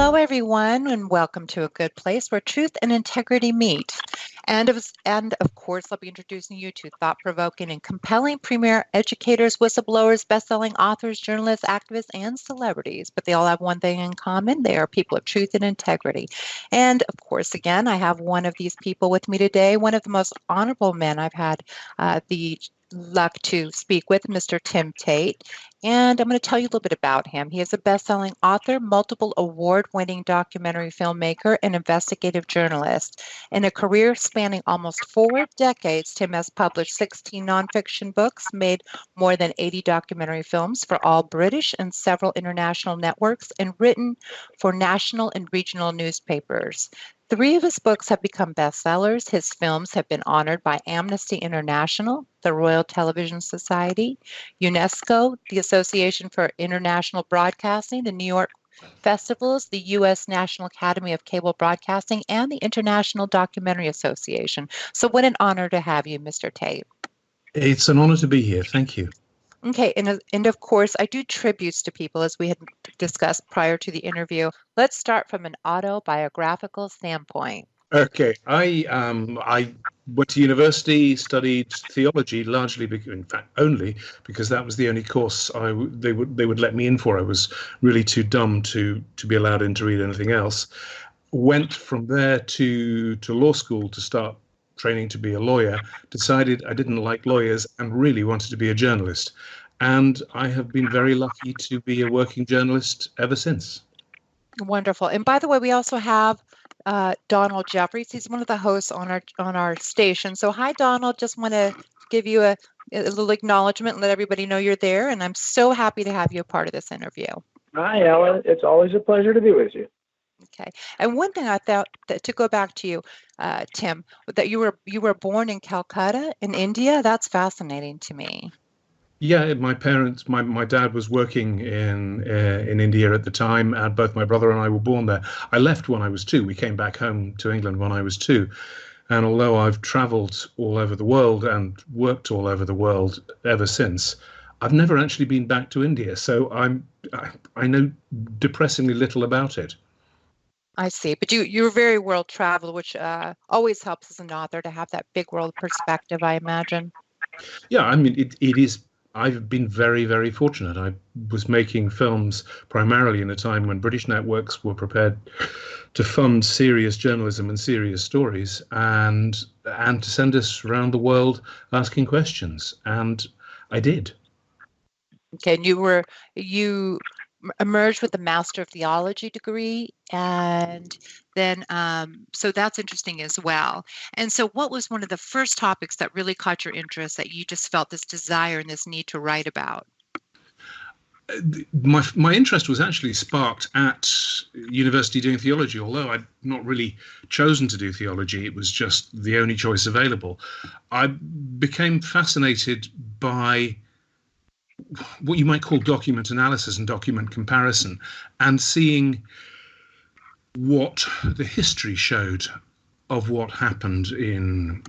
Hello, everyone, and welcome to A Good Place where truth and integrity meet. And of course, I'll be introducing you to thought-provoking and compelling premier educators, whistleblowers, best-selling authors, journalists, activists, and celebrities. But they all have one thing in common. They are people of truth and integrity. And of course, again, I have one of these people with me today, one of the most honorable men I've had the luck to speak with, Mr. Tim Tate. And I'm going to tell you a little bit about him. He is a best-selling author, multiple award-winning documentary filmmaker, and investigative journalist. In a career spanning almost 4 decades, Tim has published 16 nonfiction books, made more than 80 documentary films for all British and several international networks, and written for national and regional newspapers. 3 of his books have become bestsellers. His films have been honored by Amnesty International, the Royal Television Society, UNESCO, the Association for International Broadcasting, the New York Festivals, the U.S. National Academy of Cable Broadcasting, and the International Documentary Association. So what an honor to have you, Mr. Tate. It's an honor to be here. Thank you. Okay, and of course, I do tributes to people, as we had discussed prior to the interview. Let's start from an autobiographical standpoint. Okay, I went to university, studied theology, largely, in fact, only because that was the only course they would let me in for. I was really too dumb to be allowed in to read anything else. Went from there to law school to start training to be a lawyer, decided I didn't like lawyers and really wanted to be a journalist. And I have been very lucky to be a working journalist ever since. Wonderful. And by the way, we also have Donald Jeffries. He's one of the hosts on our station. So hi, Donald. Just want to give you a little acknowledgement and let everybody know you're there. And I'm so happy to have you a part of this interview. Hi, Ellen. It's always a pleasure to be with you. Okay. And one thing I thought, that to go back to you, Tim, that you were born in Calcutta in India. That's fascinating to me. Yeah, my parents, my dad was working in India at the time, and both my brother and I were born there. I left when I was 2. We came back home to England when I was 2. And although I've traveled all over the world and worked all over the world ever since, I've never actually been back to India. So I know depressingly little about it. I see. But you're very world traveled, which always helps as an author to have that big world perspective, I imagine. Yeah, I mean, it is. I've been very, very fortunate. I was making films primarily in a time when British networks were prepared to fund serious journalism and serious stories, and to send us around the world asking questions, and I did. Okay, and you emerged with a Master of Theology degree, and then so that's interesting as well. And so what was one of the first topics that really caught your interest, that you just felt this desire and this need to write about? My interest was actually sparked at university doing theology, although I'd not really chosen to do theology. It was just the only choice available. I became fascinated by what you might call document analysis and document comparison, and seeing what the history showed of what happened in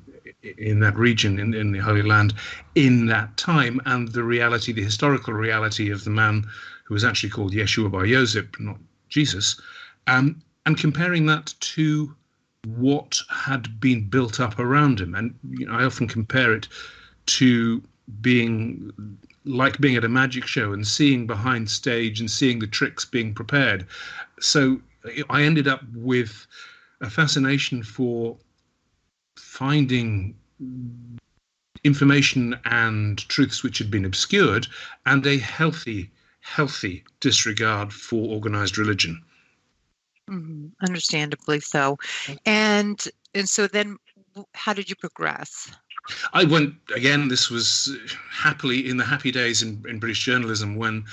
that region, in the Holy Land, in that time, and the reality, the historical reality of the man who was actually called Yeshua bar Yosef, not Jesus, and comparing that to what had been built up around him. And I often compare it to being at a magic show and seeing behind stage and seeing the tricks being prepared. So I ended up with a fascination for finding information and truths which had been obscured, and a healthy disregard for organized religion. Mm-hmm. Understandably so. And so then how did you progress? I went, again, this was happily in the happy days in British journalism when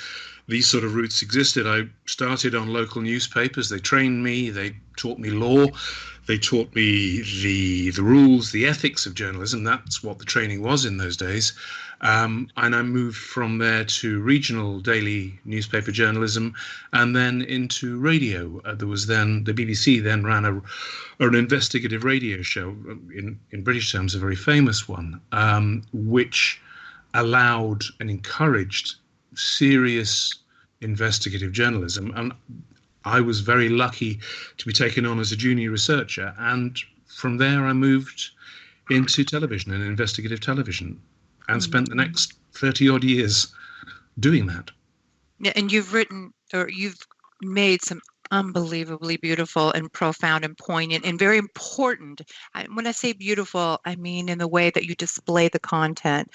these sort of routes existed. I started on local newspapers. They trained me, they taught me law, they taught me the rules, the ethics of journalism. That's what the training was in those days. And I moved from there to regional daily newspaper journalism, and then into radio. There was then, the BBC then ran an investigative radio show, in British terms, a very famous one, which allowed and encouraged serious investigative journalism. And I was very lucky to be taken on as a junior researcher, and from there I moved into television and investigative television, and spent the next 30 odd years doing that. Yeah, and you've written, or you've made some unbelievably beautiful and profound and poignant and very important. When I say beautiful, I mean in the way that you display the content.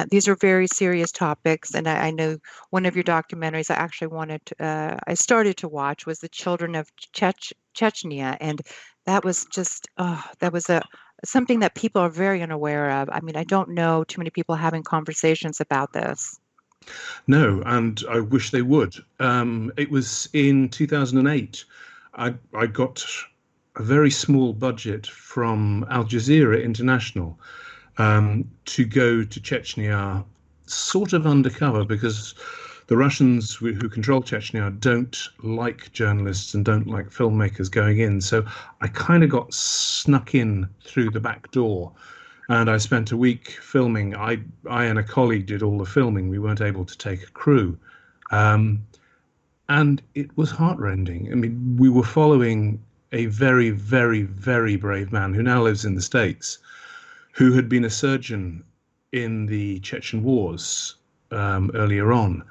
These are very serious topics, and I know one of your documentaries I actually I started to watch was The Children of Chechnya, and that was just, that was something that people are very unaware of. I mean, I don't know too many people having conversations about this. No, and I wish they would. It was in 2008. I got a very small budget from Al Jazeera International to go to Chechnya, sort of undercover, because the Russians who control Chechnya don't like journalists and don't like filmmakers going in. So I kind of got snuck in through the back door. And I spent a week filming. I and a colleague did all the filming. We weren't able to take a crew. And it was heartrending. I mean, we were following a very, very, very brave man who now lives in the States, who had been a surgeon in the Chechen wars earlier on,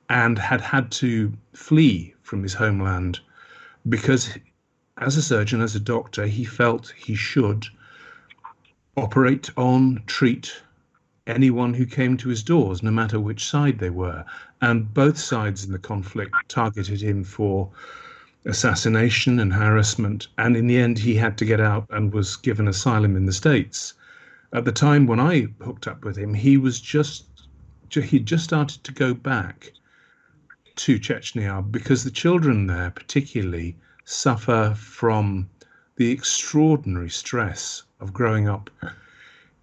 and had to flee from his homeland because as a surgeon, as a doctor, he felt he should operate on, treat anyone who came to his doors, no matter which side they were. And both sides in the conflict targeted him for assassination and harassment. And in the end, he had to get out and was given asylum in the States. At the time when I hooked up with him, he'd just started to go back to Chechnya because the children there particularly suffer from the extraordinary stress of growing up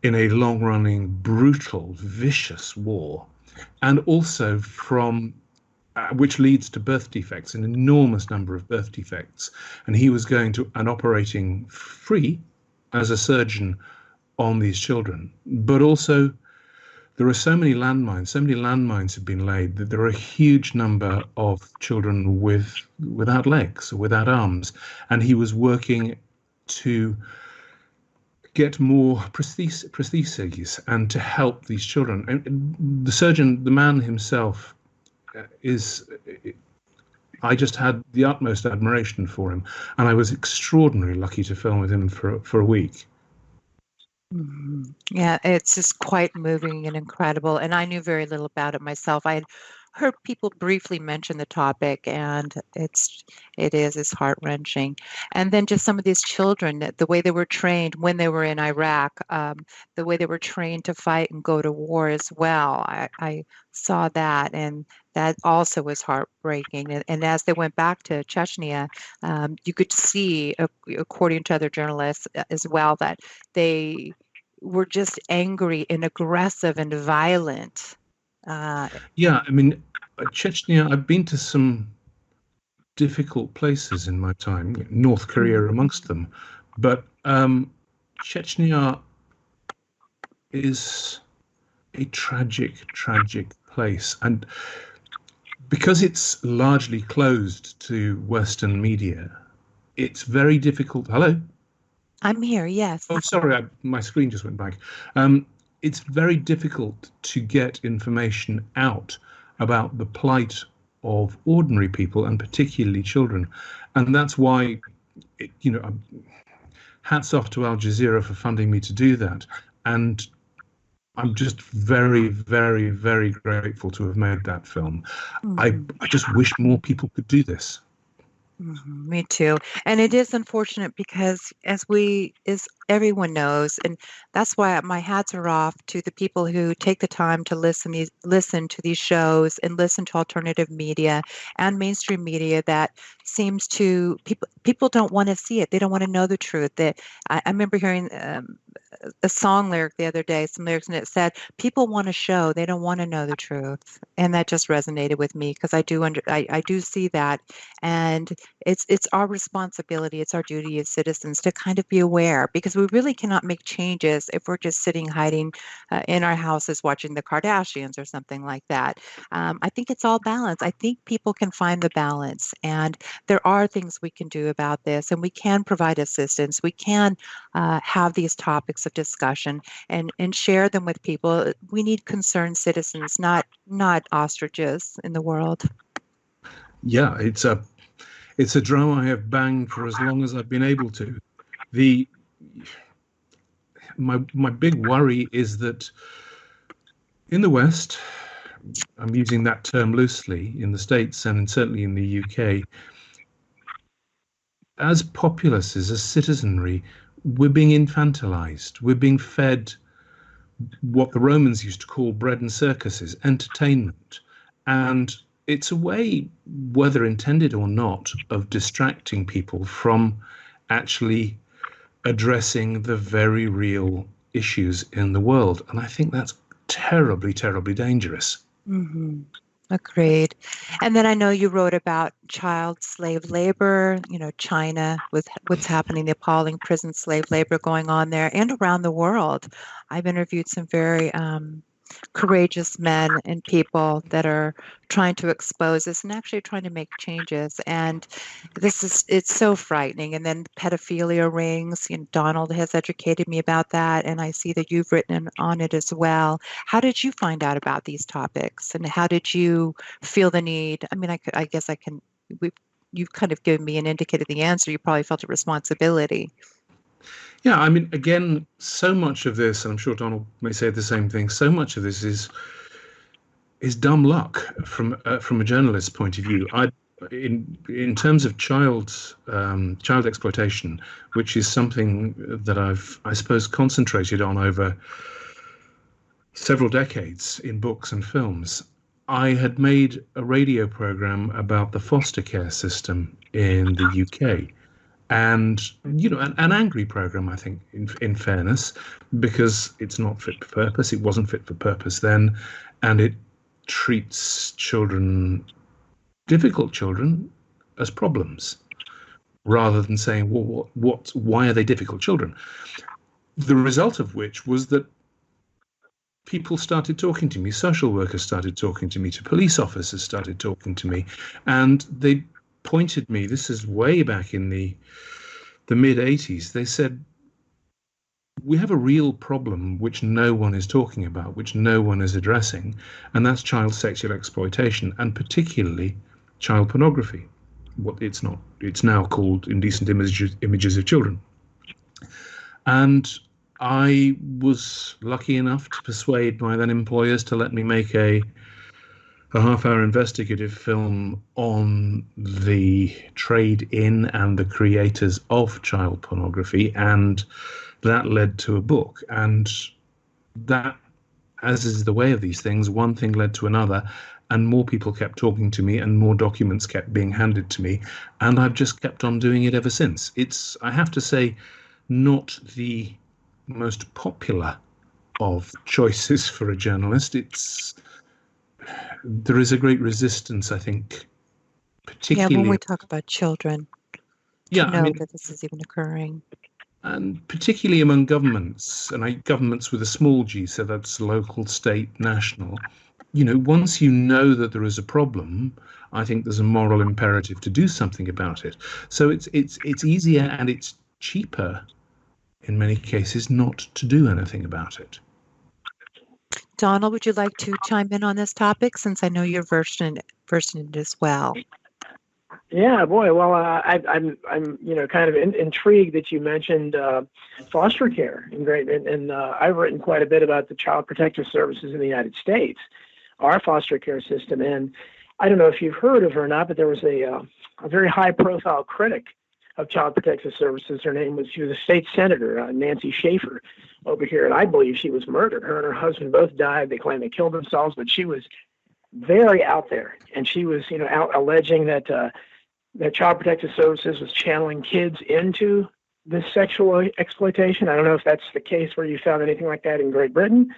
in a long-running, brutal, vicious war, and also from which leads to birth defects, an enormous number of birth defects. And he was going to and operating free as a surgeon on these children. But also there are so many landmines have been laid that there are a huge number of children without legs or without arms. And he was working to get more prostheses and to help these children. And the surgeon, the man himself, I just had the utmost admiration for him, and I was extraordinarily lucky to film with him for a week. Yeah, it's just quite moving and incredible. And I knew very little about it myself. I had heard people briefly mention the topic, and it's heart-wrenching. And then just some of these children, the way they were trained when they were in Iraq, the way they were trained to fight and go to war as well. I saw that, and that also was heartbreaking. And as they went back to Chechnya, you could see, according to other journalists as well, that they were just angry and aggressive and violent. Yeah, I mean, Chechnya, I've been to some difficult places in my time, North Korea amongst them, but Chechnya is a tragic place. And because it's largely closed to Western media, it's very difficult. Hello? I'm here, yes. Oh, sorry, my screen just went blank. It's very difficult to get information out about the plight of ordinary people, and particularly children. And that's why, hats off to Al Jazeera for funding me to do that. And I'm just very, very, very grateful to have made that film. I just wish more people could do this. Me too. And it is unfortunate because as everyone knows, and that's why my hats are off to the people who take the time to listen to these shows and listen to alternative media and mainstream media that seems to, people don't want to see it. They don't want to know the truth. I remember hearing a song lyric the other day, some lyrics, and it said, people want a show, they don't want to know the truth. And that just resonated with me because I do see that. And it's our responsibility, it's our duty as citizens to kind of be aware, because we really cannot make changes if we're just sitting hiding in our houses watching the Kardashians or something like that. I think it's all balance. I think people can find the balance, and there are things we can do about this, and we can provide assistance. We can have these topics of discussion and share them with people. We need concerned citizens, not ostriches in the world. Yeah, it's a drum I have banged for as long as I've been able to. My big worry is that in the West, I'm using that term loosely, in the States and certainly in the UK, as populaces, as citizenry, we're being infantilized. We're being fed what the Romans used to call bread and circuses, entertainment. And it's a way, whether intended or not, of distracting people from actually addressing the very real issues in the world. And I think that's terribly, terribly dangerous. Mm-hmm. Agreed. And then I know you wrote about child slave labor, China, with what's happening, the appalling prison slave labor going on there and around the world. I've interviewed some very courageous men and people that are trying to expose this and actually trying to make changes. And it's so frightening. And then pedophilia rings, Donald has educated me about that. And I see that you've written on it as well. How did you find out about these topics, and how did you feel the need? I mean, you've kind of given me and indicated the answer. You probably felt a responsibility. Yeah, I mean, again, so much of this, and I'm sure Donald may say the same thing, so much of this is dumb luck from a journalist's point of view. In terms of child exploitation, which is something that I suppose, concentrated on over several decades in books and films, I had made a radio program about the foster care system in the UK. And, an angry program, I think, in fairness, because it's not fit for purpose. It wasn't fit for purpose then. And it treats difficult children, as problems, rather than saying, well, why are they difficult children? The result of which was that people started talking to me, social workers started talking to me, police officers started talking to me, and they pointed me, this is way back in the mid-'80s, they said, we have a real problem which no one is talking about, which no one is addressing, and that's child sexual exploitation, and particularly child pornography. It's now called indecent images of children. And I was lucky enough to persuade my then employers to let me make a half-hour investigative film on the trade in and the creators of child pornography, and that led to a book. And that, as is the way of these things, one thing led to another, and more people kept talking to me and more documents kept being handed to me, and I've just kept on doing it ever since. It's, I have to say, not the most popular of choices for a journalist. There is a great resistance, I think, particularly when we talk about children, that this is even occurring. And particularly among governments, and governments with a small g, so that's local, state, national. Once you know that there is a problem, I think there's a moral imperative to do something about it. So it's easier and it's cheaper in many cases not to do anything about it. Donald, would you like to chime in on this topic, since I know you're versed in it as well? Yeah, boy. Well, I'm kind of intrigued that you mentioned foster care in Great Britain, and I've written quite a bit about the Child Protective Services in the United States, our foster care system. And I don't know if you've heard of her or not, but there was a very high-profile critic of Child Protective Services. She was a state senator, Nancy Schaefer, over here, and I believe she was murdered. Her and her husband both died. They claim they killed themselves, but she was very out there, and she was, out alleging that Child Protective Services was channeling kids into this sexual exploitation. I don't know if that's the case where you found anything like that in Great Britain,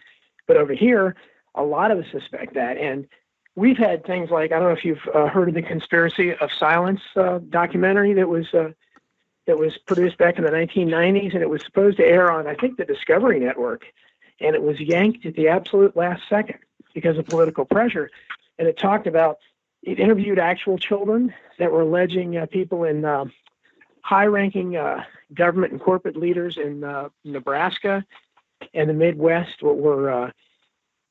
but over here, a lot of us suspect that. And we've had things like, I don't know if you've heard of the Conspiracy of Silence documentary that was that was produced back in the 1990s, and it was supposed to air on, I think, the Discovery Network, and it was yanked at the absolute last second because of political pressure. And it talked about, it interviewed actual children that were alleging people in high-ranking government and corporate leaders in Nebraska and the Midwest were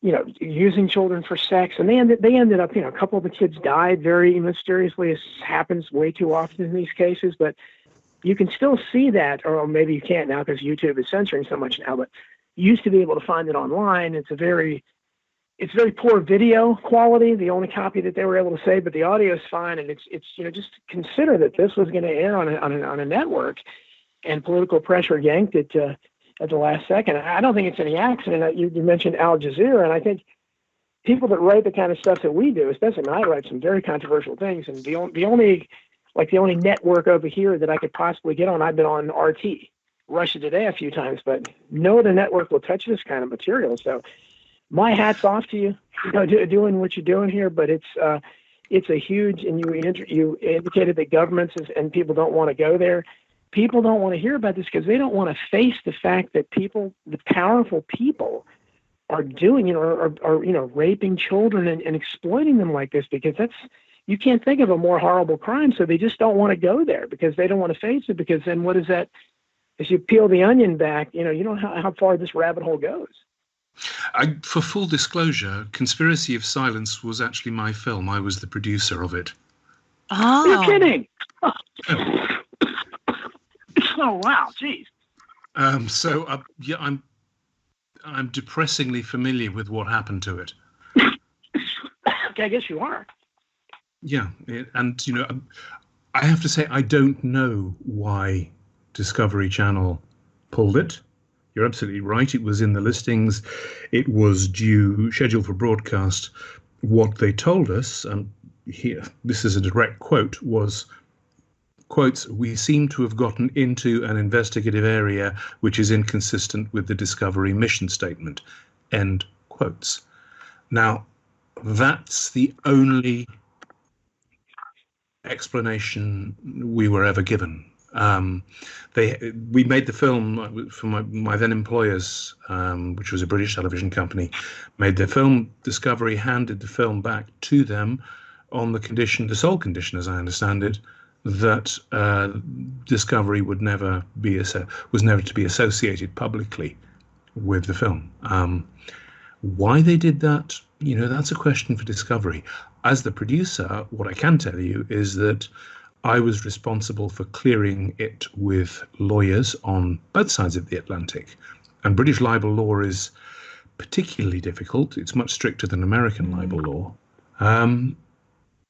using children for sex. And they ended up, a couple of the kids died very mysteriously. This happens way too often in these cases, but you can still see that, or maybe you can't now because YouTube is censoring so much now, but you used to be able to find it online. It's very poor video quality, the only copy that they were able to say, but the audio is fine. And it's just consider that this was going to air on a network, and political pressure yanked it at the last second. I don't think it's any accident. You mentioned Al Jazeera, and I think people that write the kind of stuff that we do, especially when I write some very controversial things, and the only network over here that I could possibly get on, I've been on RT, Russia Today, a few times, but no other network will touch this kind of material. So my hat's off to you, doing what you're doing here, but it's a huge, and you indicated that governments and people don't want to go there. People don't want to hear about this because they don't want to face the fact that the powerful people are doing, are raping children and exploiting them like this, because you can't think of a more horrible crime. So they just don't want to go there because they don't want to face it, because then what is that? As you peel the onion back, you know how far this rabbit hole goes. For full disclosure, Conspiracy of Silence was actually my film. I was the producer of it. Oh, you're kidding! Oh wow, geez. I'm depressingly familiar with what happened to it. Okay, I guess you are. Yeah, and I have to say I don't know why Discovery Channel pulled it. You're absolutely right. It was in the listings. It was scheduled for broadcast. What they told us, and here, this is a direct quote, was, quotes, "We seem to have gotten into an investigative area which is inconsistent with the Discovery mission statement," end quotes. Now, that's the only explanation we were ever given. We made the film for my then employers, which was a British television company, made their film. Discovery handed the film back to them on the sole condition, as I understand it, that Discovery was never to be associated publicly with the film. Why they did that, that's a question for Discovery. As the producer, what I can tell you is that I was responsible for clearing it with lawyers on both sides of the Atlantic. And British libel law is particularly difficult. It's much stricter than American libel law.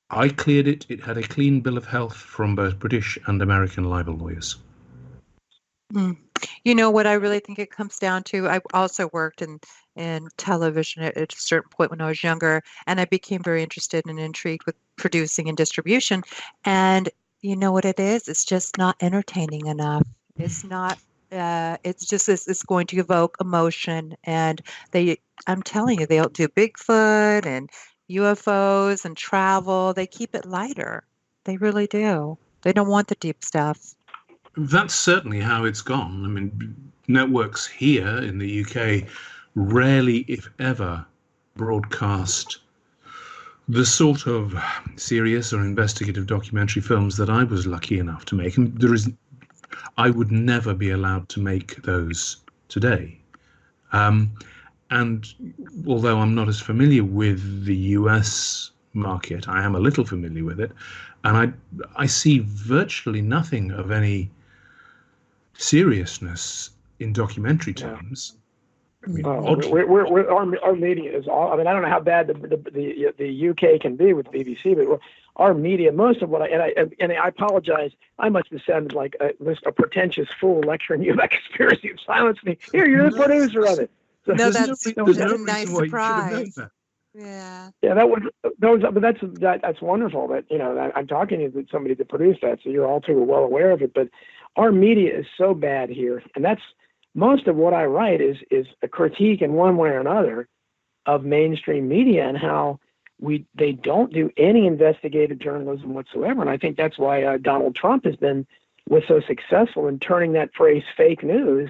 I cleared it. It had a clean bill of health from both British and American libel lawyers. You know what I really think it comes down to? I also worked in television at a certain point when I was younger, and I became very interested and intrigued with producing and distribution. And you know what it is? It's just not entertaining enough. It's not. It's going to evoke emotion, and I'm telling you, they'll do Bigfoot and UFOs and travel. They keep it lighter. They really do. They don't want the deep stuff. That's certainly how it's gone. I mean, networks here in the UK rarely, if ever, broadcast the sort of serious or investigative documentary films that I was lucky enough to make. And I would never be allowed to make those today. And although I'm not as familiar with the US market, I am a little familiar with it. And I see virtually nothing of any seriousness in documentary terms. I mean, our media is all. I mean, I don't know how bad the UK can be with the BBC, but our media, most of what I apologize. I must have sounded like a pretentious fool lecturing you about Conspiracy of Silence. Here, you're the producer of it. So no, that's a nice surprise. Yeah. Yeah, that's wonderful. That I'm talking to somebody that produced that, so you're all too well aware of it. But our media is so bad here, and that's most of what I write is a critique in one way or another of mainstream media and how they don't do any investigative journalism whatsoever. And I think that's why Donald Trump has been was so successful in turning that phrase fake news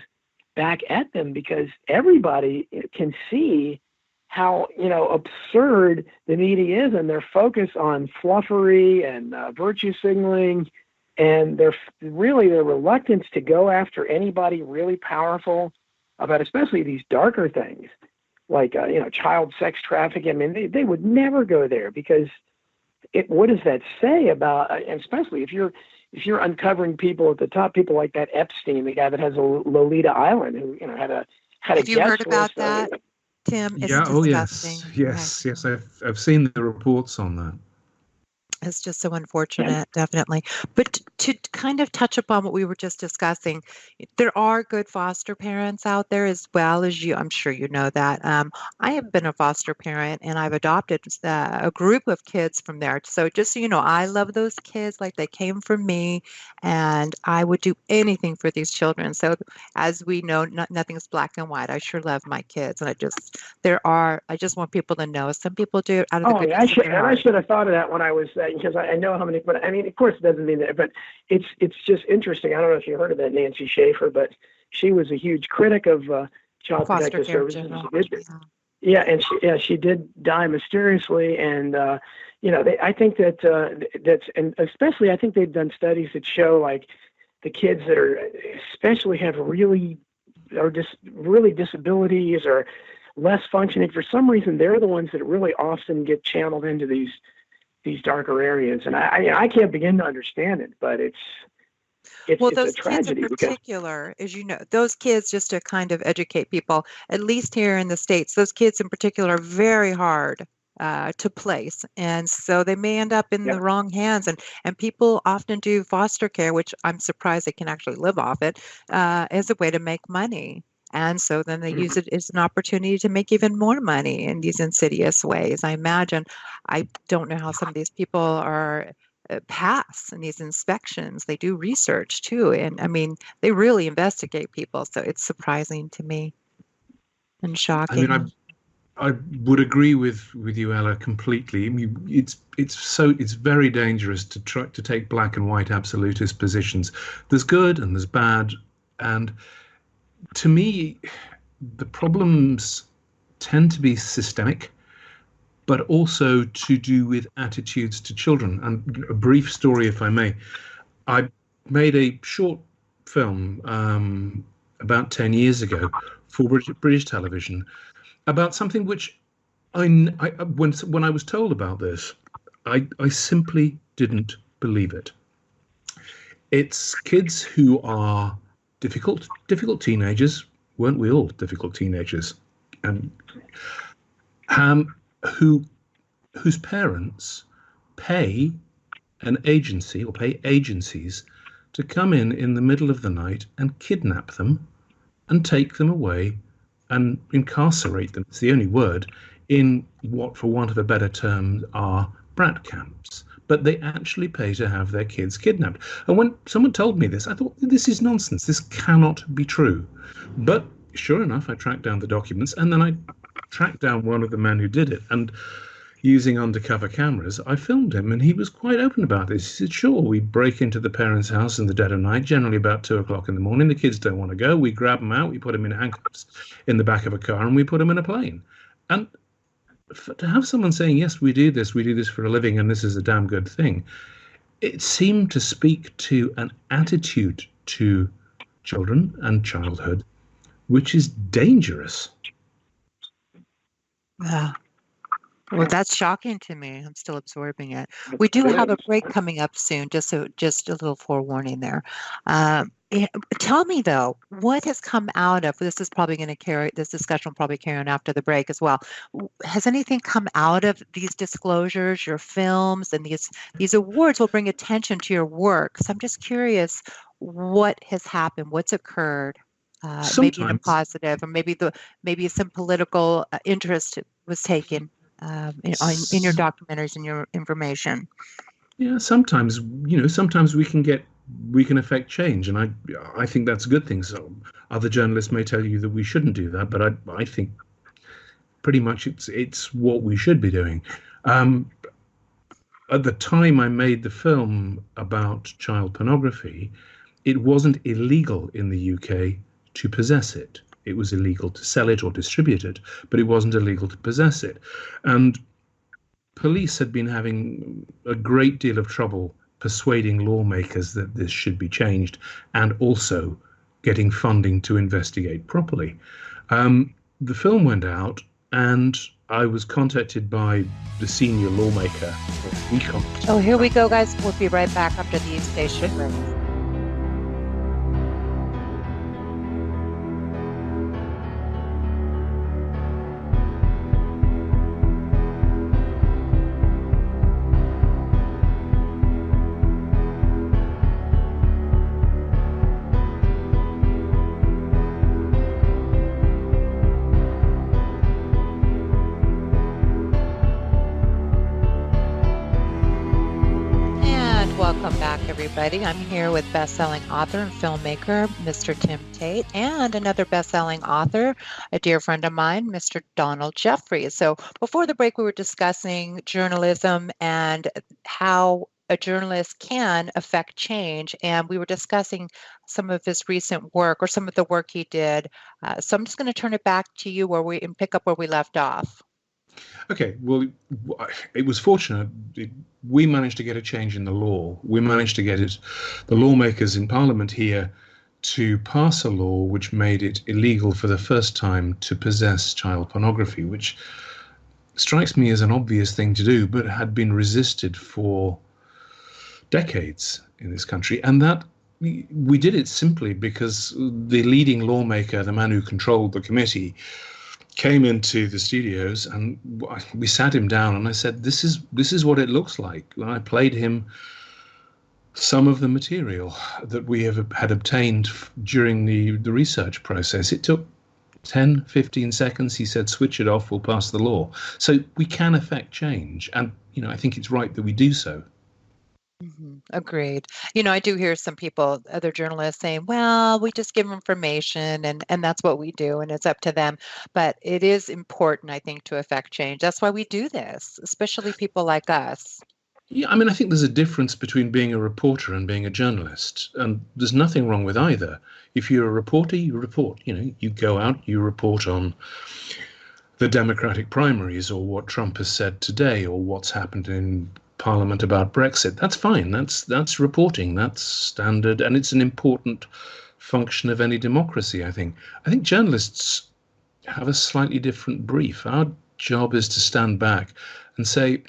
back at them, because everybody can see how, absurd the media is, and their focus on fluffery and virtue signaling, and their reluctance to go after anybody really powerful about especially these darker things like child sex trafficking. I mean, they would never go there, because what does that say about, and especially if you're uncovering people at the top, people like that Epstein, the guy that has a Lolita Island, who had a Have you heard guest about list, that, Tim? It's Yeah. Oh, disgusting. yes. I've seen the reports on that. It's just so unfortunate, definitely. But to kind of touch upon what we were just discussing, there are good foster parents out there as well as you. I'm sure you know that. I have been a foster parent, and I've adopted a group of kids from there. So just so you know, I love those kids like they came from me, and I would do anything for these children. So as we know, nothing's black and white. I sure love my kids, and I just want people to know. Some people do it out of the goodness of their heart. I should have thought of that when I was because I know how many, but I mean, of course, it doesn't mean that, but it's just interesting. I don't know if you heard of that Nancy Schaefer, but she was a huge critic of child protective services. Yeah, and she did die mysteriously, and I think that's, and especially I think they've done studies that show like the kids that are especially have really disabilities or less functioning, for some reason they're the ones that really often get channeled into these darker areas, and I can't begin to understand it, but it's those a tragedy. Kids in particular, as you know, those kids, just to kind of educate people, at least here in the States, those kids in particular are very hard to place, and so they may end up in the wrong hands, and people often do foster care, which I'm surprised they can actually live off it, as a way to make money. And so then they use it as an opportunity to make even more money in these insidious ways. I imagine, I don't know how some of these people are pass in these inspections. They do research too. And I mean, they really investigate people. So it's surprising to me and shocking. I mean, I would agree with you, Ella, completely. I mean, it's very dangerous to try to take black and white absolutist positions. There's good and there's bad, and to me, the problems tend to be systemic, but also to do with attitudes to children. And a brief story, if I may. I made a short film about 10 years ago for British television about something which when I was told about this, I simply didn't believe it. It's kids who are difficult teenagers. Weren't we all difficult teenagers? And whose parents pay an agency or pay agencies to come in the middle of the night and kidnap them and take them away and incarcerate them. It's the only word, in what, for want of a better term, are brat camps. But they actually pay to have their kids kidnapped. And when someone told me this, I thought, this is nonsense. This cannot be true. But sure enough, I tracked down the documents, and then I tracked down one of the men who did it. And using undercover cameras, I filmed him, and he was quite open about this. He said, sure, we break into the parents' house in the dead of night, generally about 2 o'clock in the morning. The kids don't want to go. We grab them out, we put them in handcuffs in the back of a car, and we put them in a plane. And to have someone saying, yes, we do this for a living, and this is a damn good thing, it seemed to speak to an attitude to children and childhood which is dangerous. Yeah. Well, that's shocking to me. I'm still absorbing it. We do have a break coming up soon, just a little forewarning there. Tell me though, what has come out of this? Is probably going to this discussion will probably carry on after the break as well. Has anything come out of these disclosures, your films, and these awards will bring attention to your work? So I'm just curious, what has happened? What's occurred? Maybe in a positive, or maybe some political interest was taken in your documentaries and your information. Yeah, sometimes we can affect change, and I think that's a good thing. So other journalists may tell you that we shouldn't do that, but I think pretty much it's what we should be doing. At the time I made the film about child pornography, it wasn't illegal in the UK to possess it. It was illegal to sell it or distribute it, but it wasn't illegal to possess it. And police had been having a great deal of trouble persuading lawmakers that this should be changed, and also getting funding to investigate properly. The film went out, and I was contacted by the senior lawmaker. Oh, here we go, guys. We'll be right back after these station rings. Welcome back, everybody. I'm here with best-selling author and filmmaker, Mr. Tim Tate, and another best-selling author, a dear friend of mine, Mr. Donald Jeffries. So before the break, we were discussing journalism and how a journalist can affect change, and we were discussing some of his recent work, or some of the work he did. So I'm just going to turn it back to you and pick up where we left off. Okay, well, it was fortunate. We managed to get a change in the law. We managed to get the lawmakers in Parliament here to pass a law which made it illegal for the first time to possess child pornography, which strikes me as an obvious thing to do, but had been resisted for decades in this country. And that we did it simply because the leading lawmaker, the man who controlled the committee, came into the studios, and we sat him down, and I said, this is what it looks like. And I played him some of the material that we had obtained during the research process. It took 10, 15 seconds. He said, switch it off, we'll pass the law. So we can affect change. And, I think it's right that we do so. Mm-hmm. Agreed. I do hear some people, other journalists saying, well, we just give information and that's what we do and it's up to them. But it is important, I think, to affect change. That's why we do this, especially people like us. Yeah, I think there's a difference between being a reporter and being a journalist. And there's nothing wrong with either. If you're a reporter, you report. You go out, you report on the Democratic primaries or what Trump has said today or what's happened in Parliament about Brexit. That's fine. That's reporting. That's standard, and it's an important function of any democracy, I think. I think journalists have a slightly different brief. Our job is to stand back and say,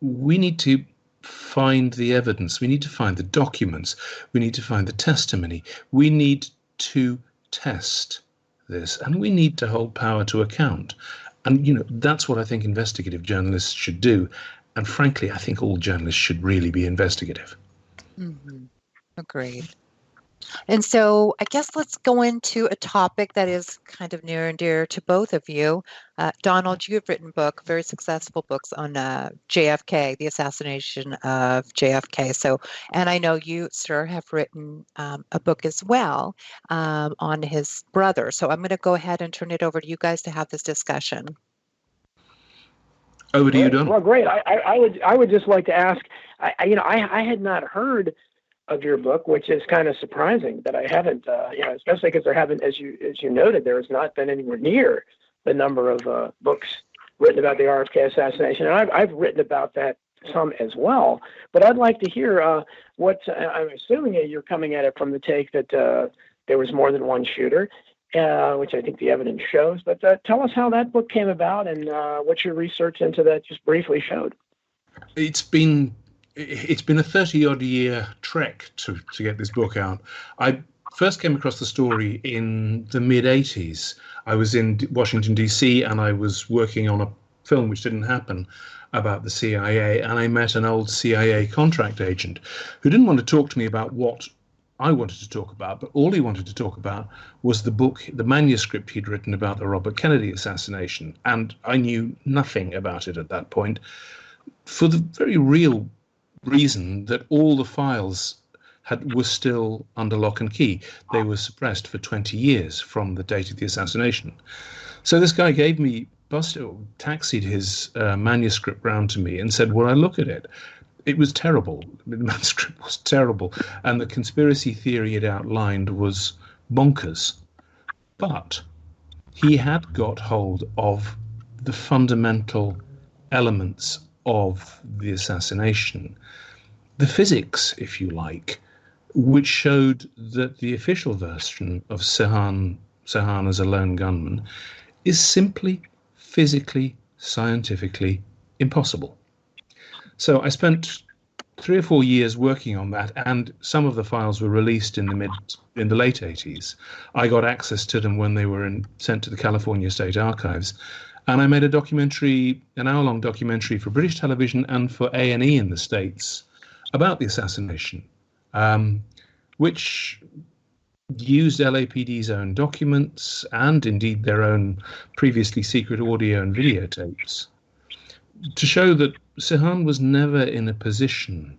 we need to find the evidence. We need to find the documents. We need to find the testimony. We need to test this, and we need to hold power to account. And, that's what I think investigative journalists should do. And frankly, I think all journalists should really be investigative. Mm-hmm. Agreed. And so I guess let's go into a topic that is kind of near and dear to both of you. Donald, you have written very successful books on JFK, the assassination of JFK. And I know you, sir, have written a book as well on his brother. So I'm going to go ahead and turn it over to you guys to have this discussion. Over to you, Don. Well, great. I would just like to ask. I had not heard of your book, which is kind of surprising that I haven't. Especially because there haven't, as you noted, there has not been anywhere near the number of books written about the RFK assassination, and I've written about that some as well. But I'd like to hear what I'm assuming you're coming at it from the take that there was more than one shooter. Which I think the evidence shows. But tell us how that book came about and what your research into that just briefly showed. It's been a 30-odd year trek to get this book out. I first came across the story in the mid-'80s. I was in Washington, D.C., and I was working on a film which didn't happen about the CIA, and I met an old CIA contract agent who didn't want to talk to me about what I wanted to talk about, but all he wanted to talk about was the manuscript he'd written about the Robert Kennedy assassination. And I knew nothing about it at that point, for the very real reason that all the files were still under lock and key. They were suppressed for 20 years from the date of the assassination. So this guy gave me, taxied his manuscript round to me and said, would I look at it? it was terrible. The manuscript was terrible, and the conspiracy theory it outlined was bonkers. But he had got hold of the fundamental elements of the assassination, the physics, if you like, which showed that the official version of Sirhan as a lone gunman is simply physically, scientifically impossible. So I spent 3 or 4 years working on that, and some of the files were released in the late 80s. I got access to them when they were sent to the California State Archives, and I made an hour-long documentary for British television and for A&E in the States about the assassination, which used LAPD's own documents and indeed their own previously secret audio and videotapes to show that Sirhan was never in a position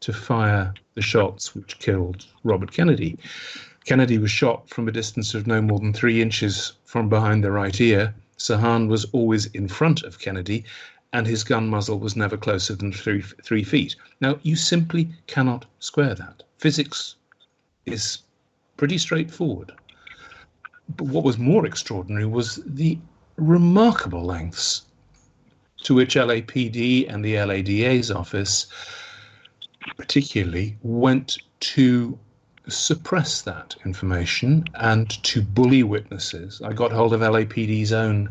to fire the shots which killed Robert Kennedy. Kennedy was shot from a distance of no more than 3 inches from behind the right ear. Sirhan was always in front of Kennedy, and his gun muzzle was never closer than 3 feet. Now, you simply cannot square that. Physics is pretty straightforward. But what was more extraordinary was the remarkable lengths to which LAPD and the LADA's office particularly went to suppress that information and to bully witnesses. I got hold of LAPD's own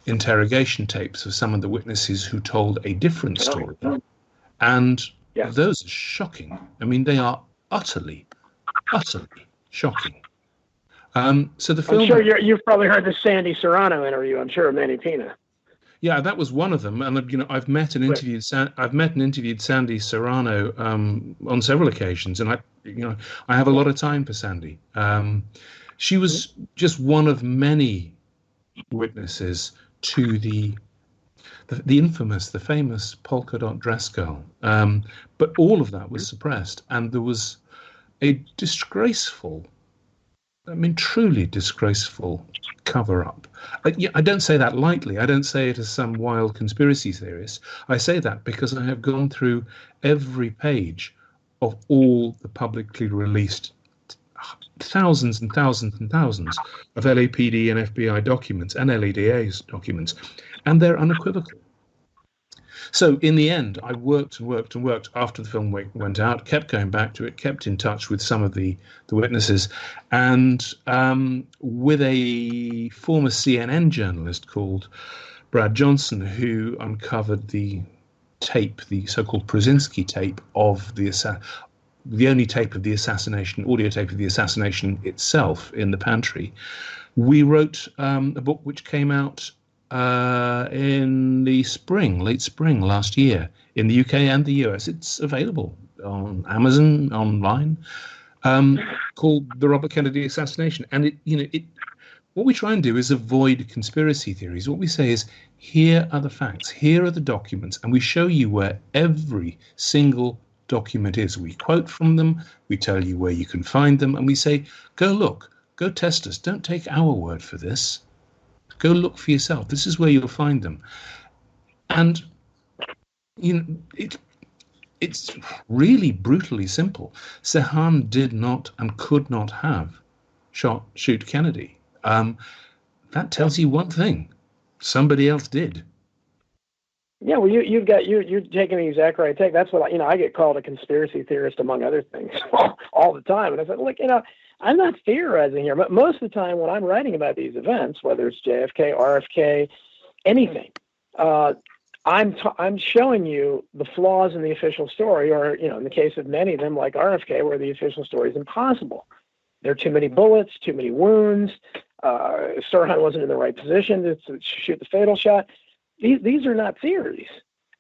interrogation tapes of some of the witnesses who told a different story. And those are shocking. I mean, they are utterly shocking. So the film. I'm sure you've probably heard the Sandy Serrano interview. I'm sure Manny Pina. Yeah, that was one of them, and I've met and interviewed. I've met and interviewed Sandy Serrano on several occasions, and I have a lot of time for Sandy. She was just one of many witnesses to the infamous, the famous polka dot dress girl. But all of that was suppressed, and there was a disgraceful, truly disgraceful cover-up. I don't say that lightly. I don't say it as some wild conspiracy theorist. I say that because I have gone through every page of all the publicly released thousands and thousands and thousands of LAPD and FBI documents and LADA's documents, and they're unequivocal. So in the end, I worked and worked and worked after the film went out, kept going back to it, kept in touch with some of the witnesses, and with a former CNN journalist called Brad Johnson, who uncovered the tape, the so-called Brzezinski tape of the only tape of the assassination, audio tape of the assassination itself in the pantry. We wrote a book which came out in the late spring last year in the UK and the US. It's available on Amazon online, called The Robert Kennedy Assassination. And what we try and do is avoid conspiracy theories. What we say is, here are the facts, here are the documents, and we show you where every single document is. We quote from them, we tell you where you can find them, and we say, go look, go test us. Don't take our word for this. Go look for yourself. This is where you'll find them. And it's really brutally simple. Sirhan did not and could not have shoot Kennedy. That tells you one thing: somebody else did. Yeah, well, you're taking the exact right take. That's what I get called a conspiracy theorist among other things all the time. And I said, look, I'm not theorizing here, but most of the time when I'm writing about these events, whether it's JFK, RFK, anything, I'm showing you the flaws in the official story, or in the case of many of them, like RFK, where the official story is impossible. There are too many bullets, too many wounds. Sirhan wasn't in the right position to shoot the fatal shot. These are not theories,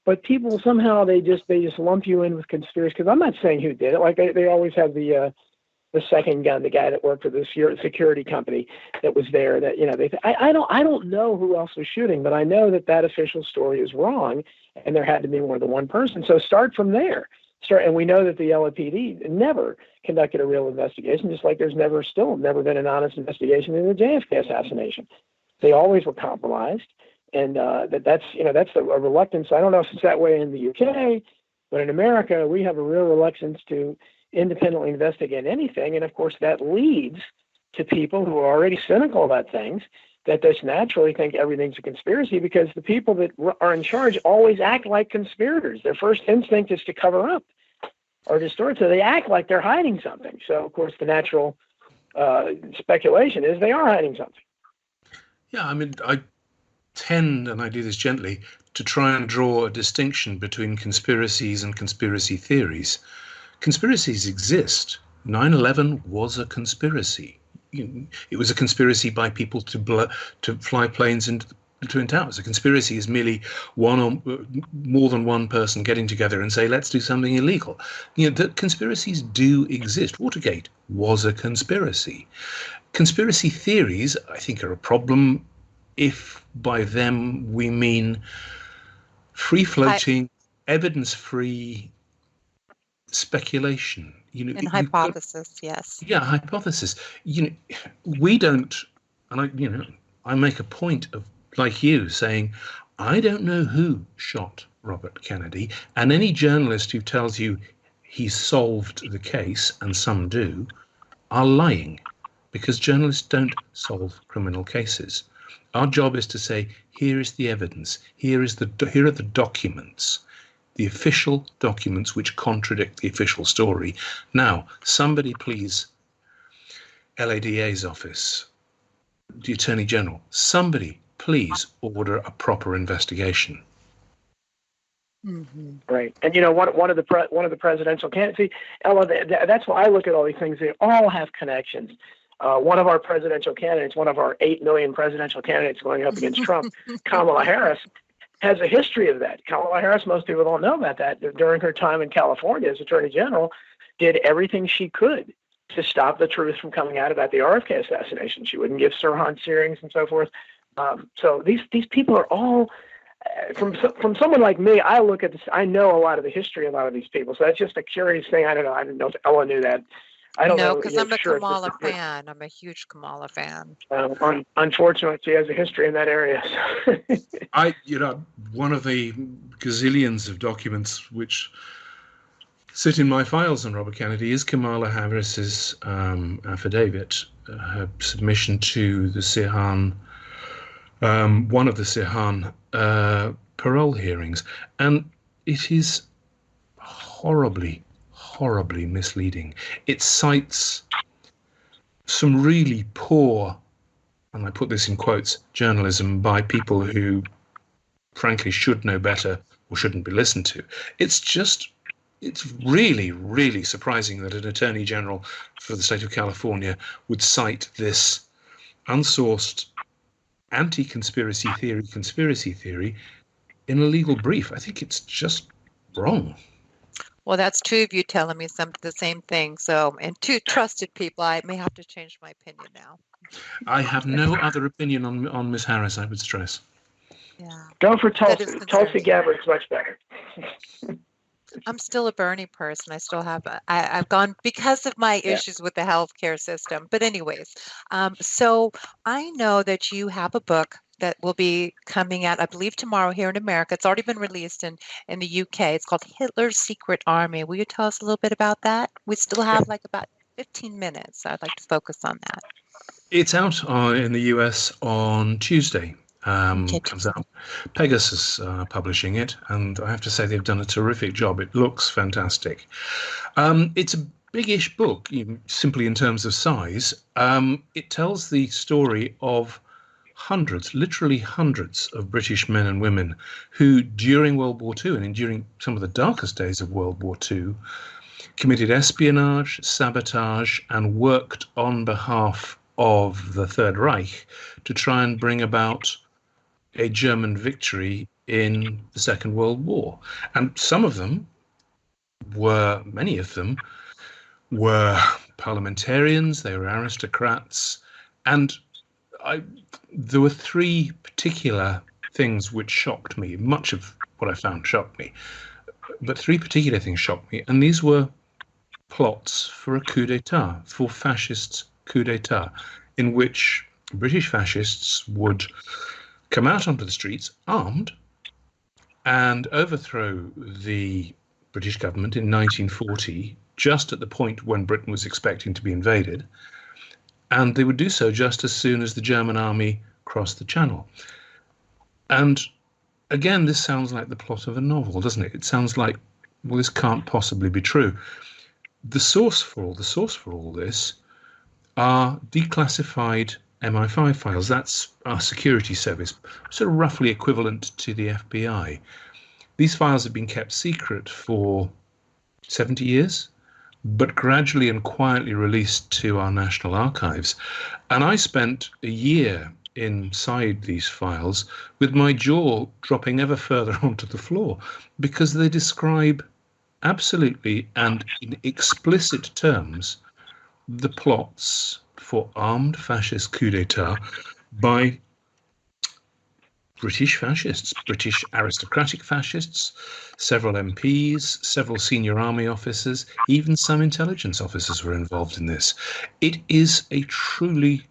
but people somehow they just lump you in with conspiracy. Because I'm not saying who did it. Like they always have the second gun, the guy that worked for the security company that was there. That I don't know who else was shooting, but I know that official story is wrong, and there had to be more than one person. So start from there. And we know that the LAPD never conducted a real investigation, just like there's never been an honest investigation in the JFK assassination. They always were compromised. And that's a reluctance. I don't know if it's that way in the UK, But in America, we have a real reluctance to independently investigate anything. And of course, that leads to people who are already cynical about things that just naturally think everything's a conspiracy, because the people that are in charge always act like conspirators. Their first instinct is to cover up or distort, so they act like they're hiding something. So, of course, the natural speculation is they are hiding something. Yeah, I mean, I tend, and I do this gently, to try and draw a distinction between conspiracies and conspiracy theories. Conspiracies exist. 9/11 was a conspiracy. It was a conspiracy by people to fly planes into the Twin Towers. A conspiracy is merely one or more than one person getting together and say, let's do something illegal. The conspiracies do exist. Watergate was a conspiracy. Conspiracy theories, I think, are a problem if by them we mean free-floating, evidence-free speculation. And hypothesis, yes. Yeah, hypothesis. We don't, and I make a point of, like you, saying, I don't know who shot Robert Kennedy, and any journalist who tells you he solved the case, and some do, are lying, because journalists don't solve criminal cases. Our job is to say, here is the evidence, here are the documents, the official documents which contradict the official story. Now, somebody please, LADA's office, the Attorney General, somebody please order a proper investigation. Mm-hmm. Right, and one of the presidential candidates. See, Ella, that's why I look at all these things. They all have connections. One of our presidential candidates, one of our 8 million presidential candidates going up against Trump, Kamala Harris, has a history of that. Kamala Harris, most people don't know about that. During her time in California as Attorney General, did everything she could to stop the truth from coming out about the RFK assassination. She wouldn't give Sirhan hearings and so forth. So these people are all, from someone like me, I look at this, I know a lot of the history of a lot of these people. So that's just a curious thing. I don't know. I didn't know if Ella knew that. I don't know. No, because I'm a Kamala fan. I'm a huge Kamala fan. Unfortunately, she has a history in that area. One of the gazillions of documents which sit in my files on Robert Kennedy is Kamala Harris's affidavit, her submission to the Sirhan, one of the Sirhan parole hearings, and it is horribly misleading. It cites some really poor, and I put this in quotes, journalism by people who frankly should know better or shouldn't be listened to. It's really, really surprising that an Attorney General for the state of California would cite this unsourced anti-conspiracy theory in a legal brief. I think it's just wrong. Well, that's two of you telling me the same thing. So, and two trusted people, I may have to change my opinion now. I have no other opinion on Ms. Harris, I would stress. Yeah. Go for Tulsi. Tulsi Gabbard's much better. I'm still a Bernie person. I still have, I've gone because of my issues with the healthcare system. But anyways, so I know that you have a book that will be coming out, I believe, tomorrow here in America. It's already been released in the UK. It's called Hitler's Secret Army. Will you tell us a little bit about that? We still have like about 15 minutes. I'd like to focus on that. It's out in the US on Tuesday. Comes out. Pegasus publishing it, and I have to say they've done a terrific job. It looks fantastic. It's a big-ish book, simply in terms of size. It tells the story of literally hundreds of British men and women who, during World War II and during some of the darkest days of World War II, committed espionage, sabotage, and worked on behalf of the Third Reich to try and bring about a German victory in the Second World War. And many of them were parliamentarians, they were aristocrats, and there were three particular things which shocked me. Much of what I found shocked me, but three particular things shocked me, and these were plots for a coup d'etat, for fascist coup d'etat, in which British fascists would come out onto the streets armed and overthrow the British government in 1940, just at the point when Britain was expecting to be invaded, and they would do so just as soon as the German army crossed the Channel. And again, this sounds like the plot of a novel, doesn't it? It sounds like, well, this can't possibly be true. The source for all this are declassified MI5 files. That's our security service, sort of roughly equivalent to the FBI. These files have been kept secret for 70 years, but gradually and quietly released to our national archives. And I spent a year inside these files with my jaw dropping ever further onto the floor, because they describe absolutely and in explicit terms the plots for armed fascist coup d'etat by British fascists, British aristocratic fascists, several MPs, several senior army officers, even some intelligence officers were involved in this. It is a truly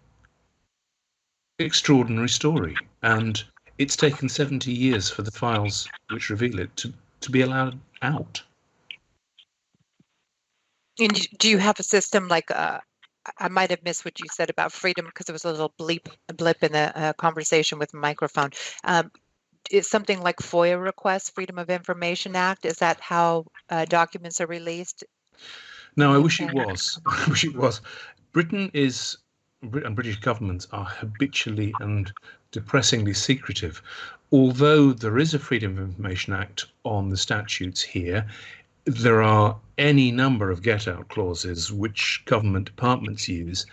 extraordinary story, and it's taken 70 years for the files which reveal it to be allowed out. And do you have a system like I might have missed what you said about freedom because there was a little blip in the conversation with the microphone. Is something like FOIA requests, Freedom of Information Act? Is that how documents are released? No, I wish it was. I wish it was. Britain is, and British governments are habitually and depressingly secretive. Although there is a Freedom of Information Act on the statutes here, there are any number of get-out clauses which government departments use,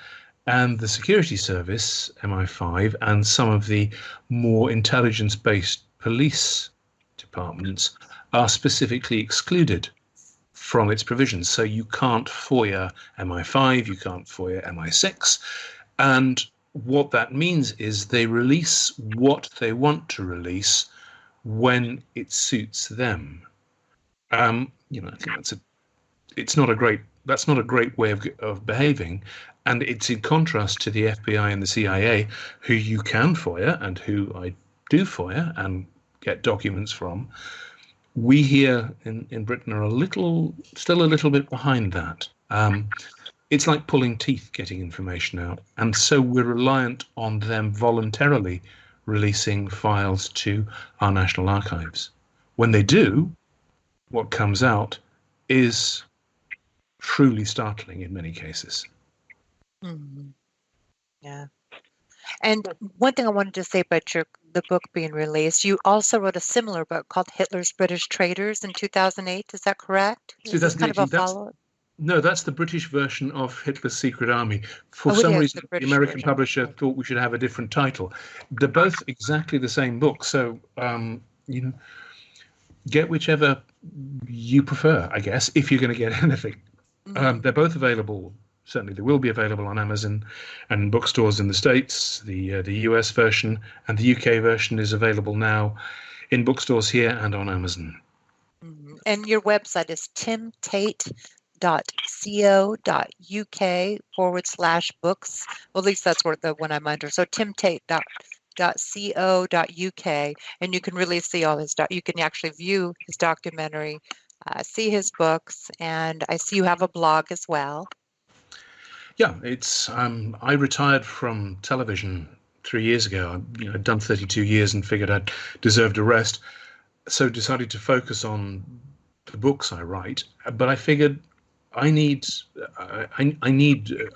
and the security service, MI5, and some of the more intelligence-based police departments are specifically excluded from its provisions. So you can't FOIA MI5, you can't FOIA MI6, and what that means is they release what they want to release when it suits them. I think that's not a great way of behaving, and it's in contrast to the FBI and the CIA, who you can FOIA and who I do FOIA and get documents from. We here in Britain are still a little bit behind that. It's like pulling teeth getting information out, and so we're reliant on them voluntarily releasing files to our national archives. When they do, what comes out is truly startling in many cases. Mm-hmm. Yeah. And one thing I wanted to say about the book being released, you also wrote a similar book called Hitler's British Traitors in 2008. Is that correct? Is this kind of a follow-up? No, that's the British version of Hitler's Secret Army. For some reason, the American publisher thought we should have a different title. They're both exactly the same book, so get whichever you prefer, I guess, if you're going to get anything. Mm-hmm. They're both available. Certainly, they will be available on Amazon and bookstores in the States. The US version and the UK version is available now in bookstores here and on Amazon. Mm-hmm. And your website is timtate.co.uk/books. Well, at least that's where the one I'm under. So timtate.co.uk, and you can really see all his you can actually view his documentary, see his books, and I see you have a blog as well. Yeah, it's I retired from television 3 years ago. I'd done 32 years and figured I'd deserved a rest, so decided to focus on the books I write. But I figured I need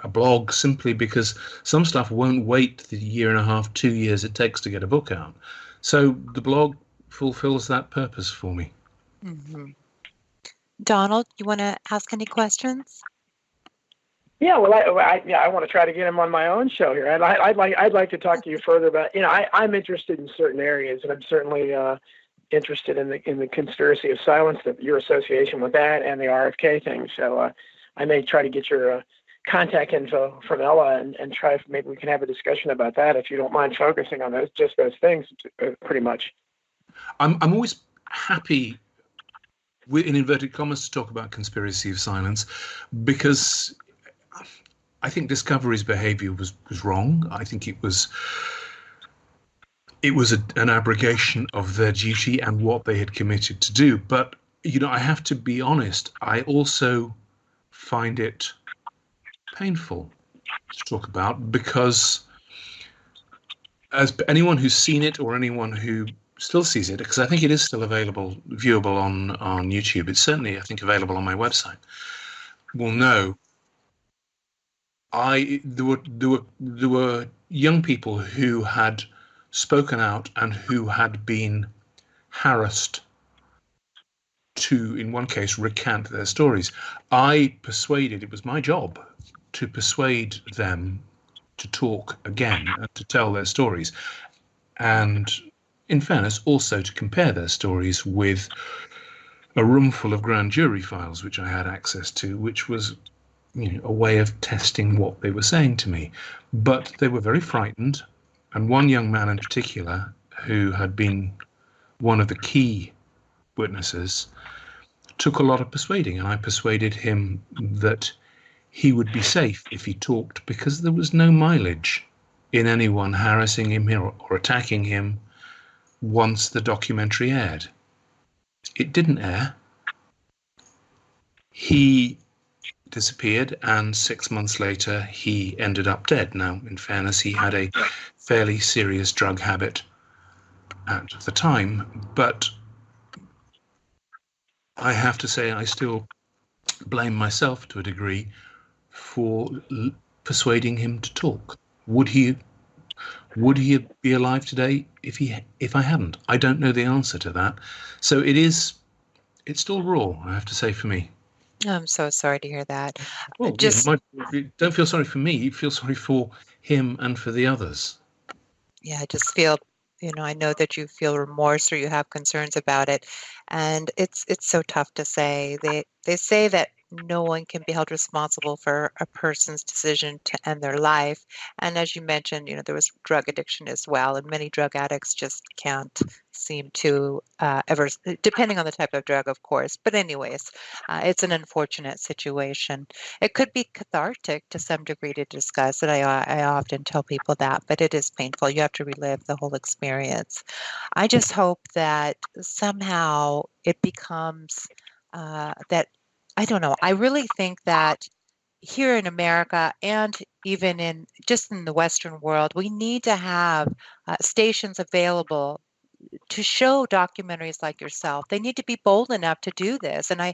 a blog simply because some stuff won't wait the 1.5, 2 years it takes to get a book out. So the blog fulfills that purpose for me. Mm-hmm. Donald, you want to ask any questions? Yeah, well, I want to try to get him on my own show here. I'd like to talk to you further about. I'm interested in certain areas, and I'm certainly interested in the conspiracy of silence, your association with that, and the RFK thing. So I may try to get your contact info from Ella and try if maybe we can have a discussion about that if you don't mind focusing on those things pretty much. I'm always happy, in inverted commas, to talk about conspiracy of silence, because I think Discovery's behavior was wrong. I think it was an abrogation of their duty and what they had committed to do. But I have to be honest. I also find it painful to talk about because, as anyone who's seen it or anyone who still sees it, because I think it is still available, viewable on YouTube. It's certainly, I think, available on my website. Will know. There were young people who had spoken out and who had been harassed to, in one case, recant their stories. It was my job to persuade them to talk again and to tell their stories. And in fairness, also to compare their stories with a room full of grand jury files, which I had access to, which was a way of testing what they were saying to me. But they were very frightened. And one young man in particular, who had been one of the key witnesses, took a lot of persuading. And I persuaded him that he would be safe if he talked, because there was no mileage in anyone harassing him or attacking him once the documentary aired. It didn't air. He disappeared, and 6 months later he ended up dead. Now, in fairness, he had a fairly serious drug habit at the time, but I have to say I still blame myself to a degree for persuading him to talk. Would he be alive today if I hadn't? I don't know the answer to that. So it's still raw, I have to say, for me. I'm so sorry to hear that. Well, don't feel sorry for me. Feel sorry for him and for the others. Yeah, I just feel, I know that you feel remorse or you have concerns about it, and it's so tough to say. They say that no one can be held responsible for a person's decision to end their life. And as you mentioned, there was drug addiction as well, and many drug addicts just can't seem to ever, depending on the type of drug, of course. But anyways, it's an unfortunate situation. It could be cathartic to some degree to discuss it. I often tell people that, but it is painful. You have to relive the whole experience. I just hope that somehow it becomes that, I don't know. I really think that here in America and even in the Western world, we need to have stations available to show documentaries like yourself. They need to be bold enough to do this. And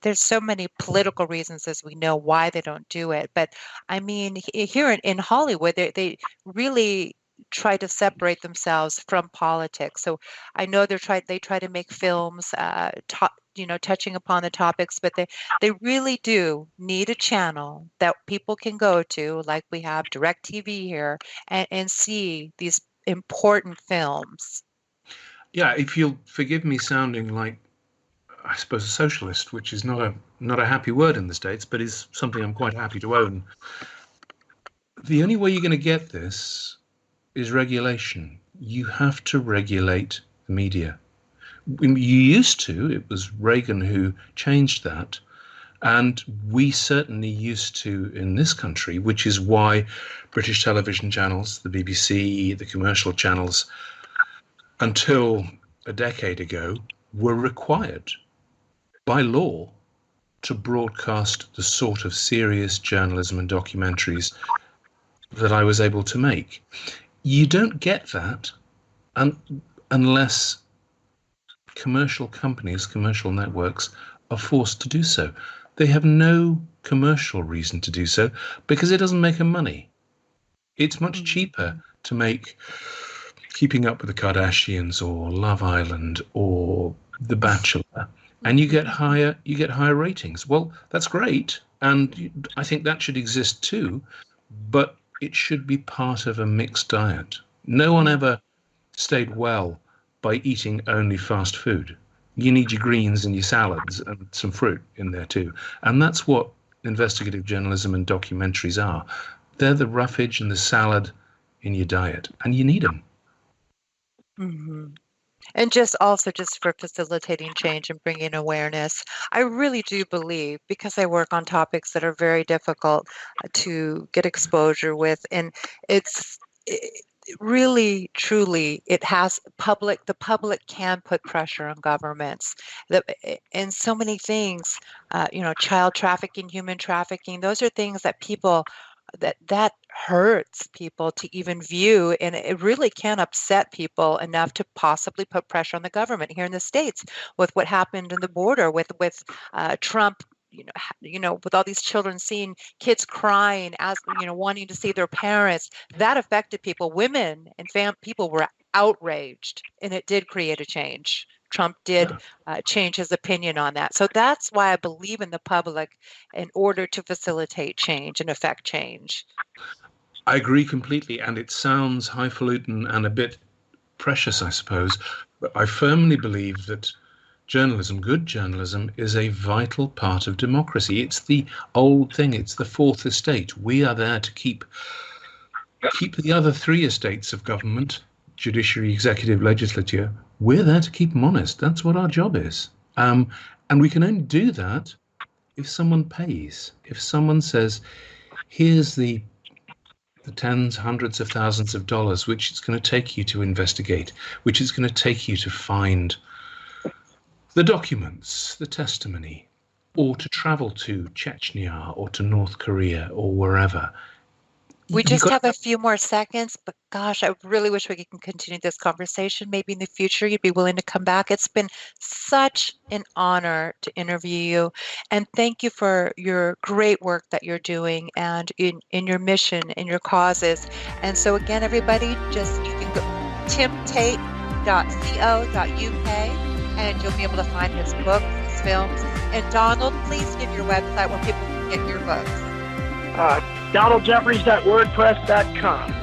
there's so many political reasons, as we know, why they don't do it. But I mean, here in Hollywood, they really try to separate themselves from politics. So I know they try to make films touching upon the topics, but they really do need a channel that people can go to, like we have DirecTV here, and see these important films. Yeah, if you'll forgive me sounding like, I suppose, a socialist, which is not a happy word in the States, but is something I'm quite happy to own. The only way you're going to get this is regulation. You have to regulate the media. You used to. It was Reagan who changed that. And we certainly used to in this country, which is why British television channels, the BBC, the commercial channels, until a decade ago, were required by law to broadcast the sort of serious journalism and documentaries that I was able to make. You don't get that unless commercial companies, commercial networks, are forced to do so. They have no commercial reason to do so because it doesn't make them money. It's much cheaper to make Keeping Up with the Kardashians or Love Island or The Bachelor, and you get higher ratings. Well, that's great, and I think that should exist too, but it should be part of a mixed diet. No one ever stayed well by eating only fast food. You need your greens and your salads and some fruit in there too. And that's what investigative journalism and documentaries are. They're the roughage and the salad in your diet, and you need them. Mm-hmm. And just for facilitating change and bringing awareness, I really do believe, because I work on topics that are very difficult to get exposure with, and really, truly, it has the public can put pressure on governments. And so many things, child trafficking, human trafficking, those are things that people, that hurts people to even view, and it really can upset people enough to possibly put pressure on the government here in the States with what happened in the border with Trump. With all these children, seeing kids crying, as wanting to see their parents, that affected people. Women and people were outraged, and it did create a change. Trump did change his opinion on that. So that's why I believe in the public in order to facilitate change and affect change. I agree completely, and it sounds highfalutin and a bit precious, I suppose, but I firmly believe that journalism, good journalism, is a vital part of democracy. It's the old thing. It's the fourth estate. We are there to keep the other three estates of government, judiciary, executive, legislature. We're there to keep them honest. That's what our job is. And we can only do that if someone pays. If someone says, here's the tens, hundreds of thousands of dollars, which it's going to take you to investigate, which is going to take you to find the documents, the testimony, or to travel to Chechnya or to North Korea or wherever. We just have a few more seconds, but gosh, I really wish we could continue this conversation. Maybe in the future you'd be willing to come back. It's been such an honor to interview you, and thank you for your great work that you're doing and in your mission and your causes. And so again, everybody, you can go timtate.co.uk. and you'll be able to find his books, his films. And Donald, please give your website where people can get your books. DonaldJeffries.wordpress.com.